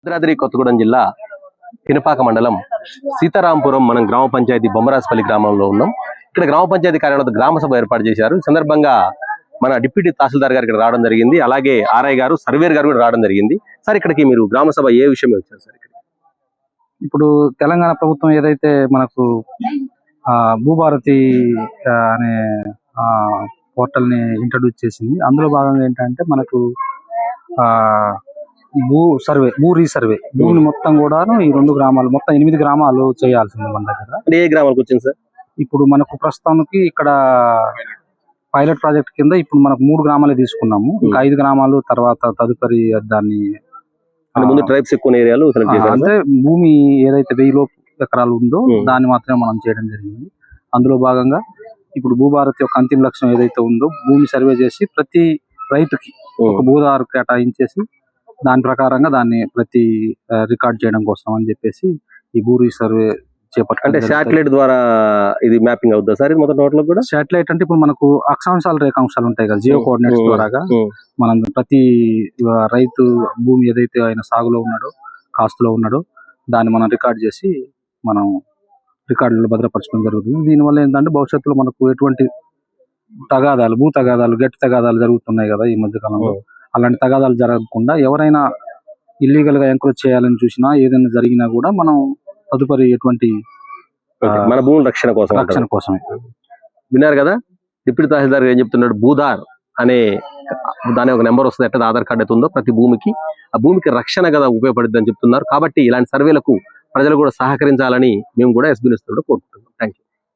భద్రాద్రి కొత్తగూడెం జిల్లా పినపాక మండలం సీతారాంపురం మనం గ్రామ పంచాయతీ బొమ్మరాజపల్లి గ్రామంలో ఉన్నాం. ఇక్కడ గ్రామ పంచాయతీ కార్యాలయంలో గ్రామ సభ ఏర్పాటు చేశారు. ఈ సందర్భంగా మన డిప్యూటీ తహసీల్దార్ గారు ఇక్కడ రావడం జరిగింది. అలాగే ఆర్ఐ గారు, సర్వేర్ గారు కూడా రావడం జరిగింది. సార్, ఇక్కడికి మీరు గ్రామ సభ ఏ విషయం వచ్చారు సార్? ఇప్పుడు తెలంగాణ ప్రభుత్వం ఏదైతే మనకు భూభారతి అనే పోర్టల్ ని ఇంట్రడ్యూస్ చేసింది, అందులో భాగంగా ఏంటంటే మనకు భూ రీసర్వే భూమిని మొత్తం కూడా ఈ 2 గ్రామాలు మొత్తం 8 గ్రామాలు చేయాల్సింది మన దగ్గర. ఏ గ్రామాలకు వచ్చింది సార్? ఇప్పుడు మనకు ప్రస్తుతానికి ఇక్కడ పైలట్ ప్రాజెక్ట్ కింద ఇప్పుడు మనకు 3 గ్రామాలే తీసుకున్నాము. ఇంకా 5 గ్రామాలు తర్వాత తదుపరి దాన్ని ముందు ట్రైబ్స్ ఎక్కువ ఏరియాలు అంటే భూమి ఏదైతే 1000 ఎకరాలు ఉందో దాన్ని మాత్రమే మనం చేయడం జరిగింది. అందులో భాగంగా ఇప్పుడు భూభారతి యొక్క అంతిమ లక్ష్యం ఏదైతే ఉందో భూమి సర్వే చేసి ప్రతి రైతుకి ఒక భూదారు కేటాయించేసి దాని ప్రకారంగా దాన్ని ప్రతి రికార్డ్ చేయడం కోసం అని చెప్పేసి ఈ భూ రీసర్వే చేపట్టాలి. అంటే శాటిలైట్ ద్వారా ఇది మ్యాపింగ్ అవుతుందా సార్? ఇది మొత్తం టోటల్ కూడా శాటిలైట్ అంటే ఇప్పుడు మనకు అక్షాంశాలు రేఖాంశాలు ఉంటాయి కదా, జియో కోఆర్డినేట్స్ ద్వారా మనం ప్రతి రైతు భూమి ఏదైతే ఆయన సాగులో ఉన్నాడో కాస్తులో ఉన్నాడో దాన్ని మనం రికార్డ్ చేసి మనం రికార్డులో భద్రపరచడం జరుగుతుంది. దీనివల్ల ఏంటంటే భవిష్యత్తులో మనకు ఎటువంటి తగాదాలు, భూ తగాదాలు, గట్టి తగాదాలు జరుగుతున్నాయి కదా ఈ మధ్య కాలంలో, అలాంటి తగాదాలు జరగకుండా ఎవరైనా ఇల్లీగల్ గా ఎంక్రోచ్ చేయాలని చూసినా ఏదైనా జరిగినా కూడా మనం తదుపరి ఎటువంటి మన భూముల రక్షణ కోసమే. విన్నారు కదా డిప్యూటీ తహసీల్దార్ ఏం చెప్తున్నాడు? భూదార్ అనే దాని ఒక నెంబర్ వస్తుంది, ఎట్లా ఆధార్ కార్డు అయితే ఉందో ప్రతి భూమికి ఆ భూమికి రక్షణ కదా ఉపయోగపడుద్ది అని చెప్తున్నారు. కాబట్టి ఇలాంటి సర్వేలకు ప్రజలు కూడా సహకరించాలని మేము కూడా ఎస్బీ న్యూస్ కోరుకుంటున్నాం. Thank you.